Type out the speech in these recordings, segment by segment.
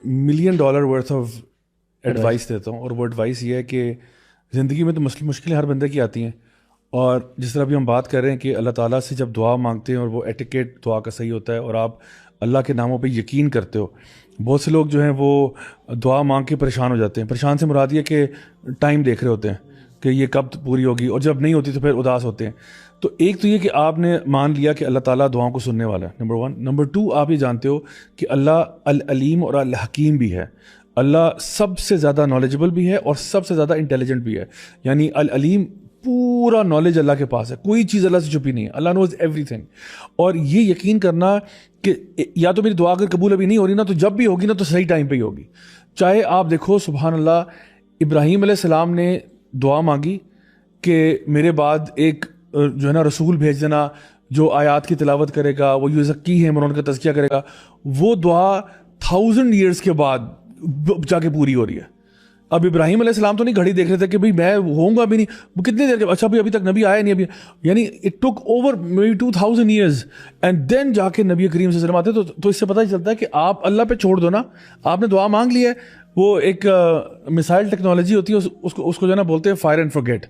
$1 million worth of advice देता हूँ, और वो एडवाइस ये है कि ज़िंदगी में तो मुश्किलें हर बंदे की आती हैं, और जिस तरह अभी हम बात कर रहे हैं कि अल्लाह ताला से जब दुआ मांगते हैं और वो एटिकेट दुआ का सही होता है और आप अल्लाह के नामों पे यकीन करते हो, बहुत से लोग जो हैं वो दुआ मांग के परेशान हो जाते हैं। परेशान से मुराद ये कि टाइम देख रहे होते हैं कि ये कब पूरी होगी, और जब नहीं होती तो फिर उदास होते हैं। तो एक तो ये कि आपने मान लिया कि अल्लाह ताला दुआओं को सुनने वाला है, नंबर 1। नंबर 2, आप ये जानते हो कि अल्लाह अल अलीम और अल हकीम भी है। अल्लाह सबसे ज़्यादा नॉलेजेबल भी है और सबसे ज़्यादा इंटेलिजेंट भी है। यानी अल अलीम, पूरा नॉलेज अल्लाह के पास है, कोई चीज़ अल्लाह से छुपी नहीं है। अल्लाह नोज एवरीथिंग। और ये यकीन करना कि या तो मेरी दुआ अगर कबूल अभी नहीं हो रही ना, तो जब भी होगी ना तो सही टाइम पे ही होगी। चाहे आप देखो, सुभान अल्लाह, इब्राहीम अलैहिस्सलाम ने दुआ मांगी कि मेरे बाद एक जो है ना रसूल भेज देना जो आयात की तिलावत करेगा, वो युज़क्की है, उनका तज़किया करेगा। वो दुआ 1000 ईयर्स के बाद जाके पूरी हो रही है। अब इब्राहीम अलैहिस्सलाम तो नहीं घड़ी देख रहे थे कि भाई मैं होऊंगा भी नहीं, वो कितनी देर के, अच्छा भाई अभी तक नबी आया नहीं, अभी यानी it took over may 2000 years and then जाके नबी करीम सल्लल्लाहु अलैहि वसल्लम आते। तो इससे पता चलता है कि आप अल्लाह पे छोड़ दो ना, आपने दुआ मांग ली है। वो एक मिसाइल टेक्नोलॉजी होती है, उसको जो है ना बोलते हैं फायर एंड फॉरगेट।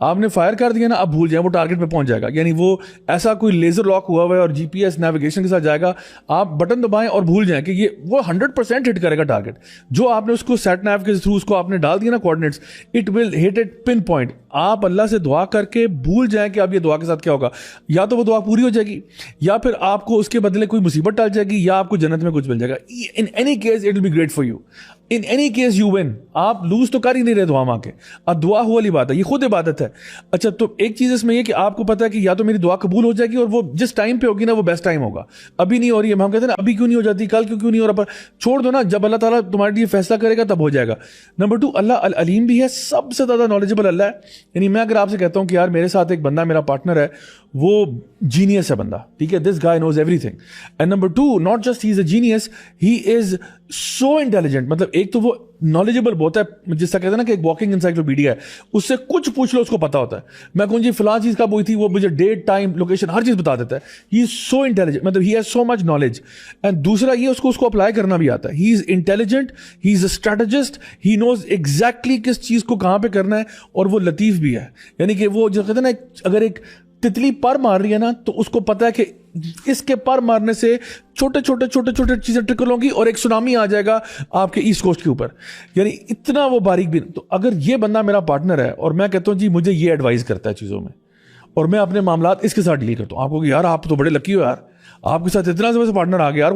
आपने फायर कर दिया ना, अब भूल जाए, वो टारगेट पे पहुंच जाएगा। यानी वो ऐसा कोई लेजर लॉक हुआ हुआ है और जीपीएस नेविगेशन के साथ जाएगा, आप बटन दबाएं और भूल जाएं कि ये वो 100% हिट करेगा टारगेट। जो आपने उसको सेट नैव के थ्रू उसको आपने डाल दिया ना coordinates, it will hit it pin point. आप अल्लाह से दुआ करके भूल जाएं कि अब ये दुआ के साथ क्या होगा, या तो वो दुआ पूरी हो जाएगी, या फिर आपको उसके बदले कोई मुसीबत टल जाएगी, या आपको जन्नत में कुछ मिल जाएगा। इन any case it will be great for you. In any case you win. आप लूज तो कर ही नहीं रहे दुआ मांग के। अब दुआ हुआ वाली बात है, ये खुद इबादत है। अच्छा, तो एक चीज इसमें ये कि आपको पता है कि या तो मेरी दुआ कबूल हो जाएगी, और वो जिस टाइम पे होगी ना वो बेस्ट टाइम होगा। अभी नहीं हो रही है, हम कहते हैं ना अभी क्यों नहीं हो जाती, कल क्यों नहीं हो रहा, पर छोड़ दो ना, जब अल्लाह ताला तुम्हारे लिए फैसला करेगा तब हो जाएगा। नंबर 2, अल्लाह अल अलीम भी है, सबसे ज्यादा नॉलेजेबल अल्लाह है। यानी मैं अगर आपसे कहता हूं कि यार मेरे साथ एक बंदा मेरा पार्टनर है, वो जीनियस है बंदा, ठीक है, this guy knows everything. And number 2, not just he is a genius, he is so intelligent. मतलब एक तो वो नॉलेजेबल बहुत है, जिसका कहते हैं ना कि एक वॉकिंग इंसाइक्लोपीडिया है, उससे कुछ पूछ लो उसको पता होता है। मैं कहूँ जी फलां चीज कब हुई थी, वो मुझे डेट, टाइम, लोकेशन, हर चीज बता देता है। ही इज सो इंटेलिजेंट, मतलब he has so much knowledge. And दूसरा ये उसको अप्लाई करना भी आता है। He is intelligent, he is a strategist, he knows exactly किस चीज को कहां पे करना है, और वो लतीफ भी है। यानी कि वो जो कहते हैं ना, अगर एक तितली पर मार रही है ना, तो उसको पता है कि इसके पर मारने से छोटे छोटे चीजें ट्रिकल होंगी और एक सुनामी आ जाएगा आपके ईस्ट कोस्ट के ऊपर। यानी इतना वो बारीक भी। तो अगर ये बंदा मेरा पार्टनर है और मैं कहता हूं जी मुझे ये एडवाइस करता है चीजों में, और मैं अपने मामलात इसके साथ डील करता हूं, आपको कि यार आप तो बड़े लकी हो यार, आपके साथ इतना जबरदस्त पार्टनर आ गया यार।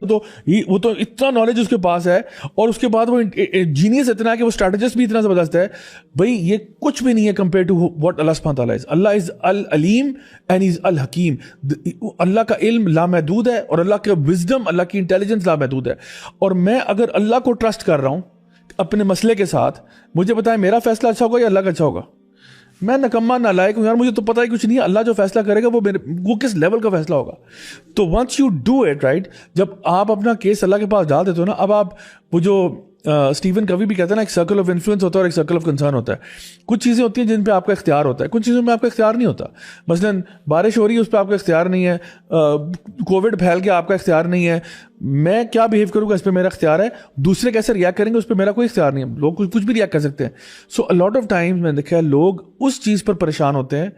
वो तो इतना नॉलेज उसके पास है, और उसके बाद वो जीनियस इतना है कि वो स्ट्रेटेजिस्ट भी इतना जबरदस्त है। भाई ये कुछ भी नहीं है कंपेयर टू व्हाट अल्लाह सुब्हानहू तआला इज। अल्लाह इज अल अलीम एंड इज अल हकीम। अल्लाह का इल्म लामहदूद है, और अल्लाह का विजडम, अल्लाह की इंटेलिजेंस लामहदूद है। और मैं अगर अल्लाह को ट्रस्ट कर रहा हूं अपने मसले के साथ, मुझे बताएं मेरा फैसला अच्छा होगा या अल्लाह का अच्छा होगा। मैं नकम्मा नालायक हूं यार, मुझे तो पता ही कुछ नहीं है। अल्लाह जो फैसला करेगा वो किस लेवल का फैसला होगा। तो once you do it right, जब आप अपना केस अल्लाह के पास डाल देते हो ना, अब आप वो जो स्टीवन कवी भी कहते हैं ना, एक सर्कल ऑफ इन्फ्लुएंस होता है और एक सर्कल ऑफ कंसर्न होता है। कुछ चीज़ें होती हैं जिन पे आपका इख्तियार होता है, कुछ चीज़ों में आपका इख्तियार नहीं होता। मसलन बारिश हो रही है, उस पर आपका इख्तियार नहीं है, कोविड फैल गया, आपका इख्तियार नहीं है, मैं क्या बिहेव करूंगा इस पर मेरा इख्तियार है, दूसरे कैसे रिएक्ट करेंगे उस पर मेरा कोई इख्तियार नहीं है। लोग कुछ भी रिएक्ट कर सकते हैं। सो अ लॉट ऑफ टाइम्स मैंने देखा है लोग उस चीज़ पर परेशान होते हैं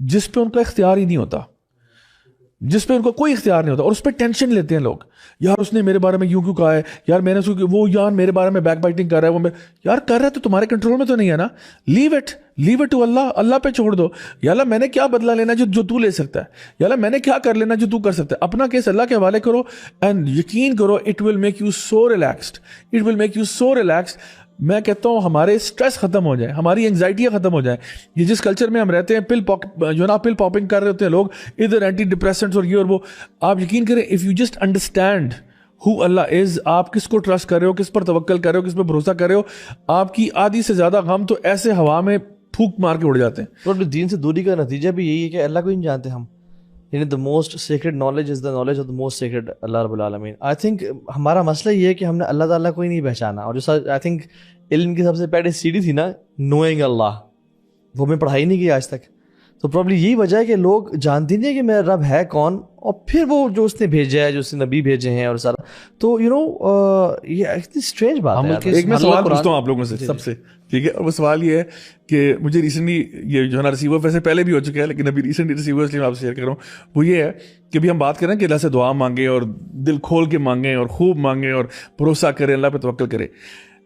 जिस पे उनका इख्तियार ही नहीं होता, जिस पे उनको कोई इख्तियार नहीं होता, और उस पर टेंशन लेते हैं लोग। यार उसने मेरे बारे में यूं क्यों कहा है, यार मैंने उसको, वो यार मेरे बारे में बैक बाइटिंग कर रहा है, वो यार कर रहा है तो तुम्हारे कंट्रोल में तो नहीं है ना। Leave it to Allah. अल्लाह पे छोड़ दो। या अल्लाह मैंने क्या बदला लेना जो तू ले सकता है, या अल्लाह मैंने क्या कर लेना जो तू कर सकता है। अपना केस अल्लाह के हवाले करो, एंड यकीन करो it will make you so relaxed, it will make you so relaxed. मैं कहता हूँ हमारे स्ट्रेस खत्म हो जाए, हमारी एंग्जाइटियाँ खत्म हो जाए। ये जिस कल्चर में हम रहते हैं, पिल पॉपिंग कर रहे होते हैं लोग, इधर एंटी डिप्रेसेंट्स और ये और वो। आप यकीन करें, if you just understand who Allah is, आप किसको ट्रस्ट कर रहे हो, किस पर तवक्कल कर रहे हो, किस पर भरोसा कर रहे हो, आपकी आधी से ज्यादा गम तो ऐसे हवा में फूंक मार के उड़ जाते हैं। तो दीन से दूरी का नतीजा भी यही है कि अल्लाह को ही नहीं जानते हम। यानी the most secret knowledge is the knowledge of the most secret Allah रब्बुल आलमीन। आई थिंक हमारा मसला ये है कि हमने अल्लाह ताला को ही नहीं पहचाना। और जो आई थिंक इल्म की सबसे पहले सीढ़ी थी ना, नोइंग अल्लाह, वो हमें पढ़ाई नहीं की आज तक। तो प्रॉब्लम यही वजह है कि लोग जानते नहीं है कि मेरा रब है कौन, और फिर वो जो उसने भेजा है, जो उसने नबी भेजे हैं और सारा, तो ये इतनी स्ट्रेंज बात है। एक मैं सवाल पूछता हूँ आप लोगों से सबसे, ठीक है, और वो सवाल ये है कि मुझे रिसेंटली ये जो है ना रिसीवर, वैसे पहले भी हो चुका है लेकिन अभी रिसेंटली रिसीवर इसलिए मैं आपसे शेयर कर रहा हूँ, वो ये है कि अभी हम बात करें कि अल्लाह से दुआ मांगे और दिल खोल के मांगे और खूब मांगे और भरोसा करें, अल्लाह पे तवक्कल करें।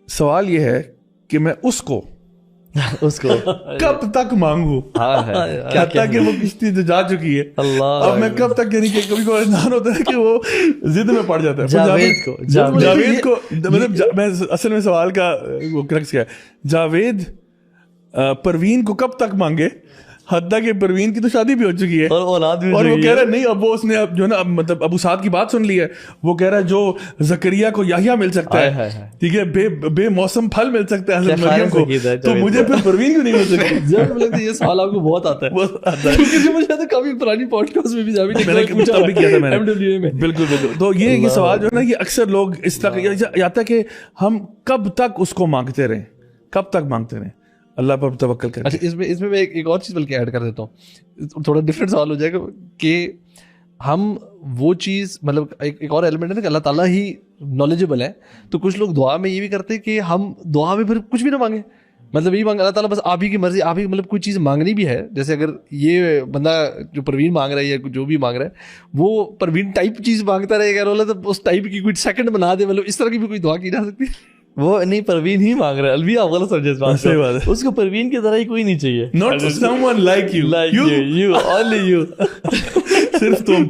सवाल ये है कि मैं उसको कब तक मांगू? क्या कि वो किश्ती तो जा चुकी है, अब मैं कब तक, यानी कि कभी कोई इंसान होता है कि वो जिद में पड़ जाता है। जावेद को मतलब मैं असल में सवाल का वो क्रक्स क्या है, जावेद परवीन को कब तक मांगे, हत्ता कि परवीन की तो शादी भी हो चुकी है और औलाद भी, और वो कह रहा है नहीं, अब वो उसने अब जो ना अब मतलब अबू साद की बात सुन ली है, वो कह रहा है जो जकरिया को याहिया मिल सकता है, ठीक है, बेमौसम फल मिल सकता है हज़रत मरियम को, तो मुझे फिर परवीन क्यों नहीं मिल सकता? ये सवाल आपको बहुत आता है क्योंकि मुझे तो काफी पुरानी पॉडकास्ट में भी मैंने पूछा भी किया था मैंने, बिल्कुल बिल्कुल। तो ये सवाल जो है ना, ये अक्सर लोग इस तरह आता है कि हम कब तक उसको मांगते रहें, कब तक मांगते रहें, अल्लाह पर तवक्कल करें। अच्छा, इसमें मैं एक और चीज़ बल्कि ऐड कर देता हूँ, थोड़ा डिफरेंट सवाल हो जाएगा कि हम वो चीज़, मतलब एक और एलिमेंट है ना कि अल्लाह ताला ही नॉलेजेबल है, तो कुछ लोग दुआ में ये भी करते हैं कि हम दुआ में फिर कुछ भी ना मांगे, मतलब यही मांगे अल्लाह ताला बस आप ही की मर्जी, आप ही, मतलब कोई चीज़ मांगनी भी है, जैसे अगर ये बंदा जो परवीन मांग रहा है या जो भी मांग रहा है वो परवीन टाइप चीज़ मांगता रहेगा, तो उस टाइप की कुछ सेकंड बना दे, मतलब इस तरह की भी कोई दुआ की जा सकती है। वो नहीं, परवीन ही मांग रहा है, अलवी आप गलत समझे इस बात को, उसको परवीन की तरह ही कोई नहीं चाहिए, not someone like you only you सिर्फ तुम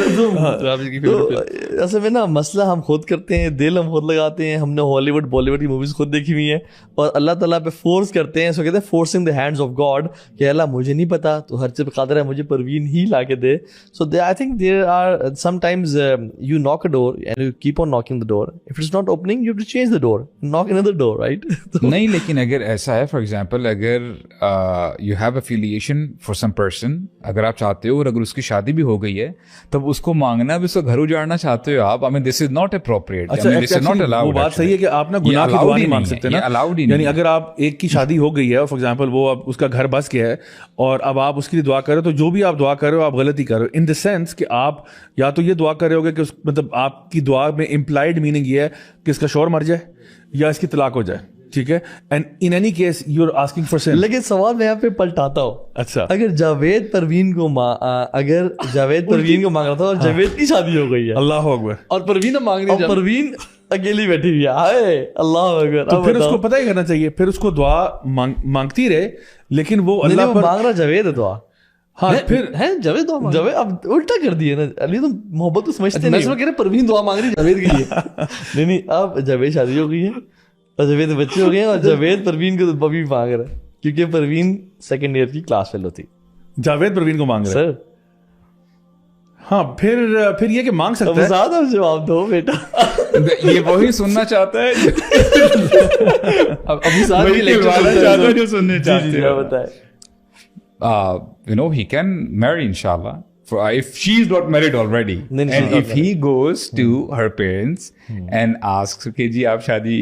तो असल में ना मसला हम खुद करते हैं, दिल हम खुद लगाते हैं, हमने हॉलीवुड बॉलीवुड की मूवीज खुद देखी हुई हैं और अल्लाह ताला पे फोर्स करते हैं, इसको कहते हैं forcing the hands of God, कि अल्लाह मुझे नहीं पता, तो हर चीज़ पे कादिर है, मुझे परवीन ही ला के दे। So I think there are sometimes you knock a door and you keep on knocking the door, if it's not opening you have to change the door, knock another door, right? नहीं, लेकिन अगर ऐसा है, for example अगर you have affiliation for some person, अगर आप चाहते हो और अगर उसकी शादी भी हो गई है, तब उसको मांगना भी, उसको घर उजाड़ना चाहते हो आप, I mean this is not appropriate, this is not allowed. वो बात सही है कि आप ना गुनाह की दुआ नहीं मांग सकते ना, अलाउड ही नहीं। यानी अगर आप एक की शादी हो गई है और फॉर एग्जांपल वो अब उसका घर बस गया है और अब आप उसके लिए दुआ कर रहे हो, तो जो भी आप दुआ कर रहे हो आप गलती कर रहे हो, इन द सेंस कि आप या तो ये दुआ कर रहे होगे कि मतलब आपकी दुआ में इम्प्लाइड मीनिंग ये है कि इसका शौहर मर जाए या इसकी तलाक हो जाए, ठीक है, and in any case you are asking for sin. लेकिन सवाल मैं यहाँ पे पलटाता हूँ, अच्छा, अगर जावेद परवीन को मांग रहा था और जावेद की शादी हो गई है, अल्लाह अकबर, और परवीन मांग रही है, परवीन अकेली बैठी हुई है, हाय अल्लाह अकबर, तो फिर उसको पता ही करना चाहिए, फिर उसको दुआ मांगती रहे, लेकिन वो अल्लाह पर मांग रहा जावेद है दुआ। हाँ, फिर है जावेद दुआ, जावेद अब उल्टा कर दिया ना, अली तो मोहब्बत तो समझते नहीं, मैं कह रहा परवीन दुआ मांग रही जावेद के लिए नहीं, अब जावेद शादी हो गई है और जावेद बच्चे हो गए हैं और जावेद परवीन को तो अभी मांग रहा है क्योंकि परवीन सेकंड ईयर की क्लास फेलो थी, जावेद परवीन को मांग रहा है सर। हाँ, फिर ये कि मांग सकता है, ज्यादा जवाब दो बेटा ये वही सुनना चाहता है अभी साथ भी चाहता है जो सुनने चाहते हैं, बताए। You know, he can marry inshallah if she is not married already, and if he goes to her parents and asks कि जी आप शादी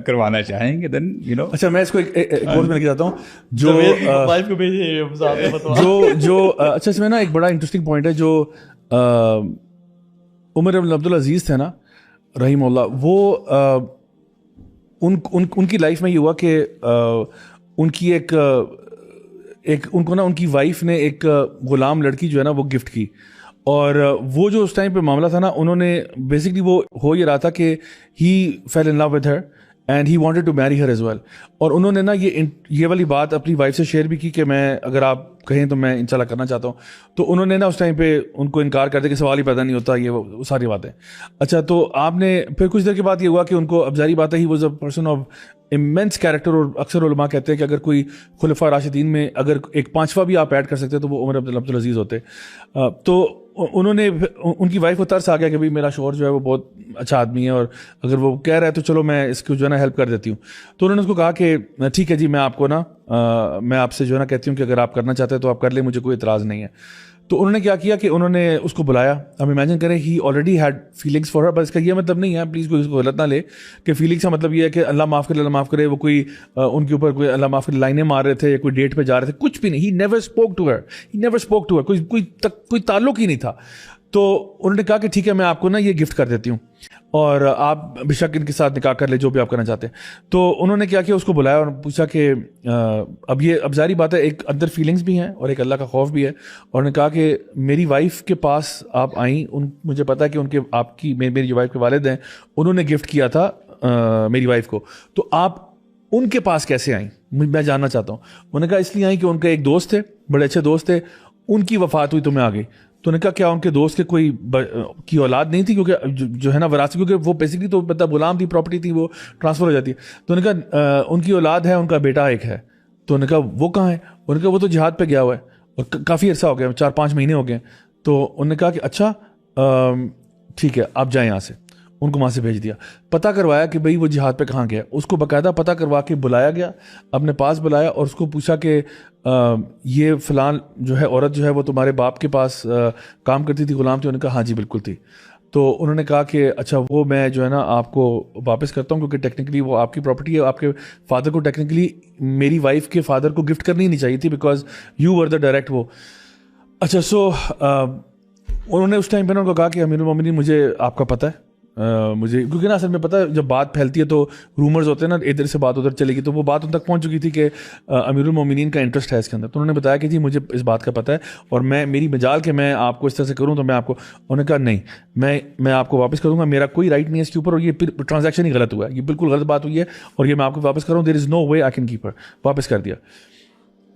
करवाना चाहेंगे, then you know। अच्छा, मैं इसको एक और में लेके जाता हूँ जो वाइफ को भेजे जो अच्छा, इसमें ना एक बड़ा इंटरेस्टिंग पॉइंट है, जो उमर इब्न अब्दुल अजीज थे ना रहीमहुल्लाह, वो उनकी लाइफ में ये हुआ कि उनकी उनको ना उनकी वाइफ ने एक गुलाम लड़की जो है ना वो गिफ्ट की, और वो जो उस टाइम पे मामला था ना, उन्होंने बेसिकली वो हो ये रहा था कि he fell in love with her and he wanted to marry her as well, और उन्होंने ना ये वाली बात अपनी वाइफ से शेयर भी की कि मैं, अगर आप कहें तो मैं इंशाल्लाह करना चाहता हूँ, तो उन्होंने ना उस टाइम पे उनको इनकार कर दिया कि सवाल ही पैदा नहीं होता, ये वो सारी बातें। अच्छा, तो आपने फिर कुछ देर के बाद ये हुआ कि उनको, अब जारी बात है, he was a person of immense character, और अक्सर उलमा कहते हैं कि अगर कोई खुलफा राशिदीन में अगर एक पांचवा भी आप ऐड कर सकते तो वो उमर इब्न अब्दुल अजीज होते। तो उन्होंने, उनकी वाइफ को तरस आ गया कि भाई मेरा शौहर जो है वो बहुत अच्छा आदमी है और अगर वो कह रहा है तो चलो मैं इसको जो है ना हेल्प कर देती हूँ। तो उन्होंने उसको कहा कि ठीक है जी, मैं आपको ना मैं आपसे जो है ना कहती हूँ कि अगर आप करना चाहते हैं तो आप कर ले, मुझे कोई इतराज़ नहीं है। तो उन्होंने क्या किया कि उन्होंने उसको बुलाया। अब इमेजिन करें he already had feelings for her, पर इसका ये मतलब नहीं है, प्लीज़ कोई इसको गलत ना ले, कि फीलिंग्स का मतलब ये है कि अल्लाह माफ़ करे, अल्लाह माफ़ करे, वो कोई उनके ऊपर कोई अल्लाह माफ़ करे लाइनें मार रहे थे या कोई डेट पे जा रहे थे, कुछ भी नहीं। He never spoke to her, he never spoke to her, कोई ताल्लुक ही नहीं था। तो उन्होंने कहा कि ठीक है, मैं आपको ना ये गिफ्ट कर देती हूँ और आप बेशक इनके साथ निकाह कर ले, जो भी आप करना चाहते हैं। तो उन्होंने क्या किया, उसको बुलाया और पूछा कि अब जारी बात है, एक अंदर फीलिंग्स भी हैं और एक अल्लाह का खौफ भी है। और उन्होंने कहा कि मेरी वाइफ के पास आप आई, मुझे पता है कि उनके आपकी मेरी जो वाइफ के वालिद हैं उन्होंने गिफ्ट किया था मेरी वाइफ को, तो आप उनके पास कैसे आई, मैं जानना चाहता हूँ। उन्होंने कहा इसलिए आई कि उनका एक दोस्त थे, बड़े अच्छे दोस्त थे, उनकी वफात हुई तो मैं आ गई। तो उन्होंने कहा क्या उनके दोस्त के कोई की औलाद नहीं थी, क्योंकि जो है ना विरासत, क्योंकि वो बेसिकली तो मतलब गुलाम थी, प्रॉपर्टी थी, वो ट्रांसफर हो जाती है। तो उन्होंने कहा उनकी औलाद है, उनका बेटा एक है। तो उन्होंने कहा वो कहाँ है? उन्होंने कहा वो तो जिहाद पे गया हुआ है और काफ़ी अर्सा हो गया, 4-5 महीने हो गए। तो उन्होंने कहा कि अच्छा ठीक है, आप जाएँ यहाँ से। उनको वहाँ से भेज दिया, पता करवाया कि भाई वो जिहाद पे कहाँ गया। उसको बाकायदा पता करवा के बुलाया गया, अपने पास बुलाया और उसको पूछा कि ये फ़लान जो है औरत जो है वो तुम्हारे बाप के पास काम करती थी, गुलाम थी? उन्होंने कहा हाँ जी बिल्कुल थी। तो उन्होंने कहा कि अच्छा वो मैं जो है ना आपको वापस करता हूँ, क्योंकि टेक्निकली वो आपकी प्रॉपर्टी है, आपके फादर को टेक्निकली मेरी वाइफ के फादर को गिफ्ट करनी नहीं चाहिए थी, because you were the direct वो। अच्छा सो उन्होंने उस टाइम पर उनको कहा कि अमीरुल मोमिनीन मुझे आपका पता है, मुझे क्योंकि ना असल में पता है जब बात फैलती है तो रूमर्स होते हैं ना, इधर से बात उधर चलेगी, तो वो बात उन तक पहुंच चुकी थी कि अमीरुल मोमिनीन का इंटरेस्ट है इसके अंदर। तो उन्होंने बताया कि जी मुझे इस बात का पता है और मेरी मजाल के मैं आपको इस तरह से करूं तो मैं आपको। उन्होंने कहा नहीं, मैं आपको वापस करूंगा, मेरा कोई राइट नहीं है इसके ऊपर, और ये ट्रांजैक्शन ही गलत हुआ है, ये बिल्कुल गलत बात हुई है और ये मैं आपको वापस करूँ, there is no way I can keep her. वापस कर दिया।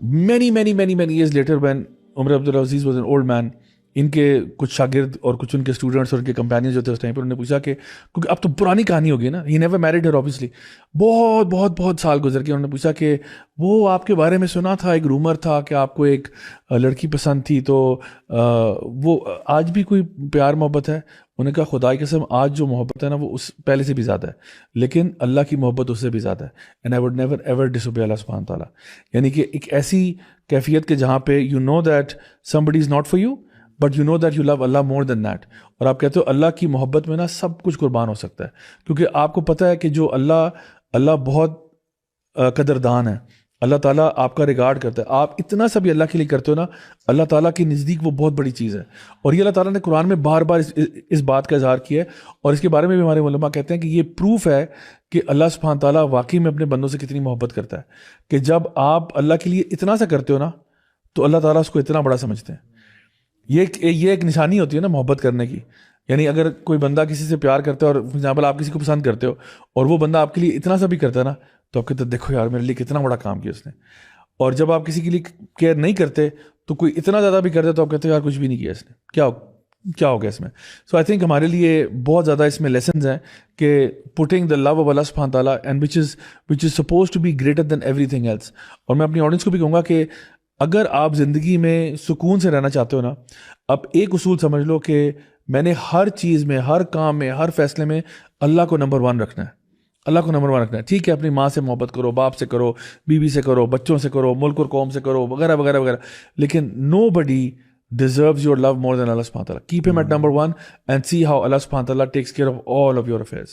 many years later when Umar Abdul Aziz was an old man, इनके कुछ शागिर्द और कुछ उनके स्टूडेंट्स और उनके कंपेनियन जो थे उस टाइम पर, उन्होंने पूछा कि क्योंकि अब तो पुरानी कहानी होगी ना, he never married her obviously, बहुत साल गुजर के, उन्होंने पूछा कि वो आपके बारे में सुना था, एक रूमर था कि आपको एक लड़की पसंद थी, तो वो आज भी कोई प्यार मोहब्बत है? उन्होंने कहा खुदा की कसम आज जो मोहब्बत है ना वो उस पहले से भी ज़्यादा है, लेकिन अल्लाह की मोहब्बत उससे भी ज़्यादा है। And I would never ever disobey Allah सुब्हान ताला। यानी कि एक ऐसी कैफियत के जहाँ पे you know that somebody is not for you but you know that you love Allah more than that, और आप कहते हो अल्लाह की मोहब्बत में ना सब कुछ कुर्बान हो सकता है, क्योंकि आपको पता है कि जो अल्लाह बहुत कदरदान है, अल्लाह ताला आपका रिगार्ड करता है, आप इतना सा भी अल्लाह के लिए करते हो ना, अल्लाह ताला के नज़दीक वो बहुत बड़ी चीज़ है। और ये अल्लाह ताला ने कुरान में बार बार इस बात का इजहार किया है, और इसके बारे में भी हमारे उलमा कहते हैं कि ये प्रूफ है कि अल्लाह सुब्हान ताला वाकई में अपने बंदों से कितनी मोहब्बत करता है, कि जब आप अल्लाह के लिए इतना सा करते हो ना तो अल्लाह ताला उसको इतना बड़ा समझते हैं। ये एक निशानी होती है ना मोहब्बत करने की। यानी अगर कोई बंदा किसी से प्यार करता है और फॉर एग्जाम्पल आप किसी को पसंद करते हो और वो बंदा आपके लिए इतना सा भी करता है ना, तो आप कहते हो देखो यार मेरे लिए कितना बड़ा काम किया उसने। और जब आप किसी के लिए केयर नहीं करते तो कोई इतना ज़्यादा भी करते तो आप कहते हो यार कुछ भी नहीं किया इसने, क्या हो गया इसमें। सो आई थिंक हमारे लिए बहुत ज़्यादा इसमें लेसन्स हैं कि putting the love of Allah सुब्हान ताला and which is suppose to be greater than everything else. और मैं अपनी ऑडियंस को भी कहूँगा कि अगर आप ज़िंदगी में सुकून से रहना चाहते हो ना, अब एक उसूल समझ लो कि मैंने हर चीज़ में, हर काम में, हर फैसले में अल्लाह को नंबर 1 रखना है, अल्लाह को नंबर 1 रखना है। ठीक है अपनी माँ से मोहब्बत करो, बाप से करो, बीवी से करो, बच्चों से करो, मुल्क और कौम से करो, वगैरह वगैरह वगैरह, लेकिन nobody deserves your love more than Allah subhanahu wa ta'ala. Keep him at number 1 and see how Allah subhanahu wa ta'ala takes care of all of your affairs.